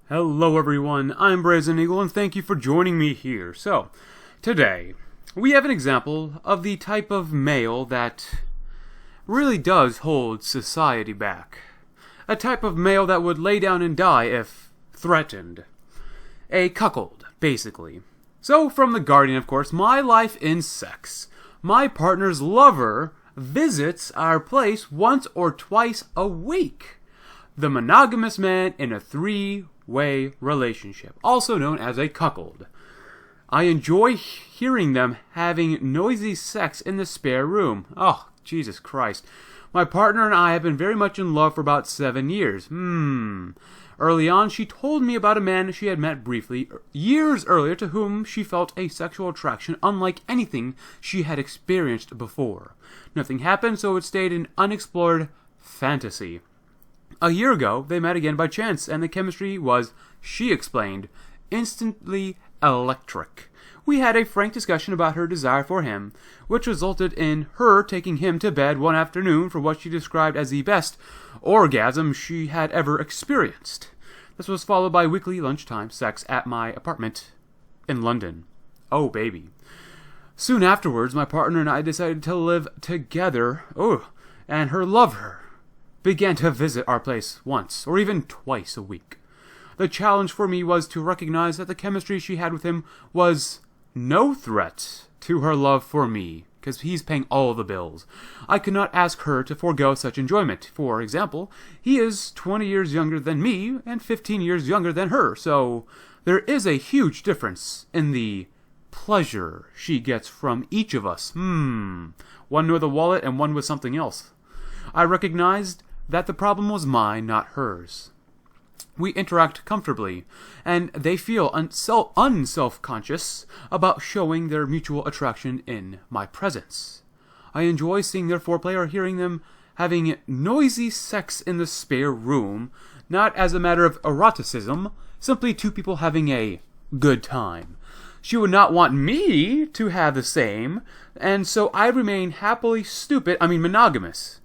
Hello everyone, I'm Brazen Eagle and thank you for joining me here. So, today, we have an example of the type of male that really does hold society back. A type of male that would lay down and die if threatened. A cuckold, basically. So, from The Guardian, of course, my life in sex. My partner's lover visits our place once or twice a week. The monogamous man in a three-way relationship, also known as a cuckold. I enjoy hearing them having noisy sex in the spare room. Oh, Jesus Christ. My partner and I have been very much in love for about 7 years. Early on, she told me about a man she had met briefly years earlier to whom she felt a sexual attraction unlike anything she had experienced before. Nothing happened, so it stayed an unexplored fantasy. A year ago, they met again by chance, and the chemistry was, she explained, instantly electric. We had a frank discussion about her desire for him, which resulted in her taking him to bed one afternoon for what she described as the best orgasm she had ever experienced. This was followed by weekly lunchtime sex at my apartment in London. Oh, baby. Soon afterwards, my partner and I decided to live together, and her lover began to visit our place once, or even twice a week. The challenge for me was to recognize that the chemistry she had with him was no threat to her love for me, because he's paying all the bills. I could not ask her to forego such enjoyment. For example, he is 20 years younger than me, and 15 years younger than her, so there is a huge difference in the pleasure she gets from each of us. One with a wallet and one with something else. I recognized that the problem was mine, not hers. We interact comfortably, and they feel unself-conscious about showing their mutual attraction in my presence. I enjoy seeing their foreplay or hearing them having noisy sex in the spare room, not as a matter of eroticism, simply two people having a good time. She would not want me to have the same, and so I remain monogamous.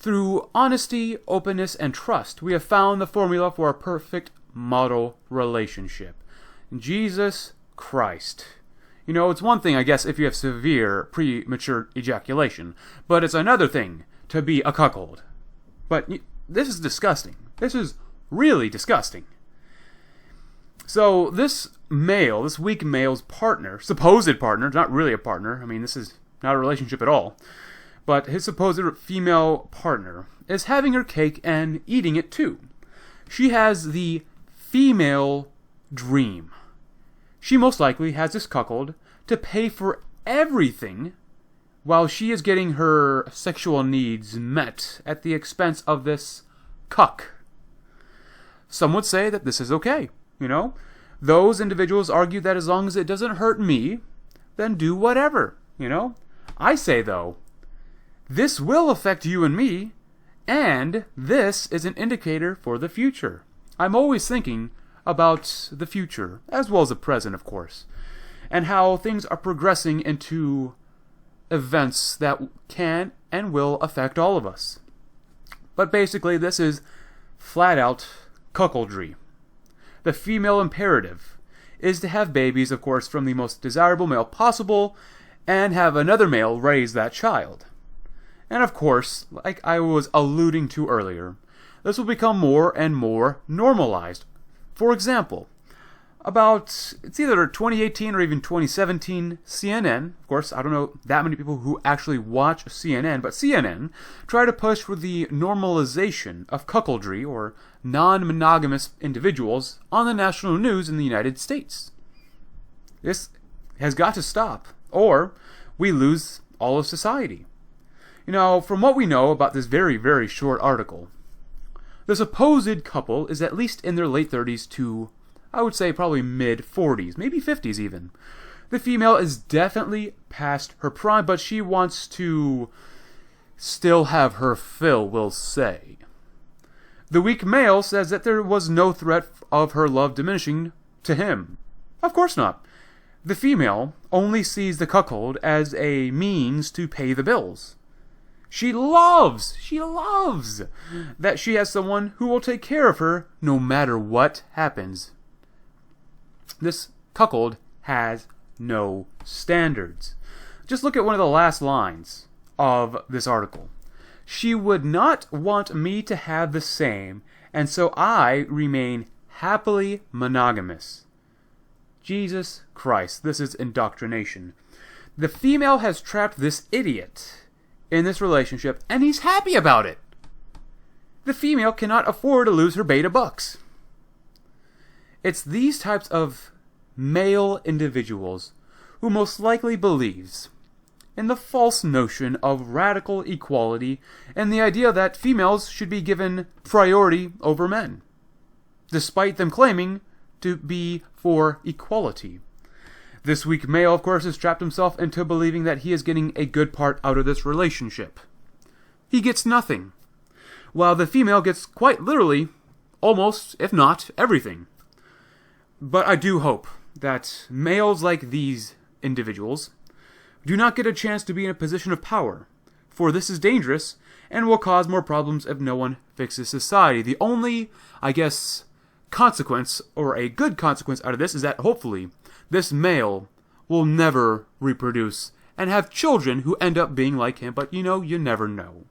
Through honesty, openness, and trust, we have found the formula for a perfect model relationship. Jesus Christ. You know, it's one thing, I guess, if you have severe premature ejaculation, but it's another thing to be a cuckold. But this is disgusting. This is really disgusting. So this weak male's partner, supposed partner, not really a partner, this is not a relationship at all, but his supposed female partner is having her cake and eating it too. She has the female dream. She most likely has this cuckold to pay for everything while she is getting her sexual needs met at the expense of this cuck. Some would say that this is okay, Those individuals argue that as long as it doesn't hurt me, then do whatever, I say, though, this will affect you and me, and this is an indicator for the future. I'm always thinking about the future, as well as the present, of course, and how things are progressing into events that can and will affect all of us. But basically, this is flat-out cuckoldry. The female imperative is to have babies, of course, from the most desirable male possible, and have another male raise that child. And of course, like I was alluding to earlier, this will become more and more normalized. For example, it's either 2018 or even 2017, CNN, of course, I don't know that many people who actually watch CNN, but CNN tried to push for the normalization of cuckoldry or non-monogamous individuals on the national news in the United States. This has got to stop, or we lose all of society. From what we know about this very, very short article, the supposed couple is at least in their late 30s to, I would say, probably mid-40s, maybe 50s even. The female is definitely past her prime, but she wants to still have her fill, we'll say. The weak male says that there was no threat of her love diminishing to him. Of course not. The female only sees the cuckold as a means to pay the bills. She loves that she has someone who will take care of her no matter what happens. This cuckold has no standards. Just look at one of the last lines of this article. She would not want me to have the same, and so I remain happily monogamous. Jesus Christ, this is indoctrination. The female has trapped this idiot in this relationship, and he's happy about it. The female cannot afford to lose her beta bucks. It's these types of male individuals who most likely believes in the false notion of radical equality and the idea that females should be given priority over men, despite them claiming to be for equality. This weak male, of course, has trapped himself into believing that he is getting a good part out of this relationship. He gets nothing, while the female gets quite literally almost, if not, everything. But I do hope that males like these individuals do not get a chance to be in a position of power, for this is dangerous and will cause more problems if no one fixes society. The only, I guess, consequence, or a good consequence out of this, is that hopefully this male will never reproduce and have children who end up being like him, but you never know.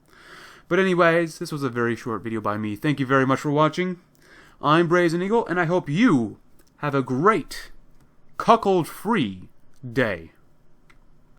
But anyways, this was a very short video by me. Thank you very much for watching. I'm Brazen Eagle, and I hope you have a great cuckold-free day.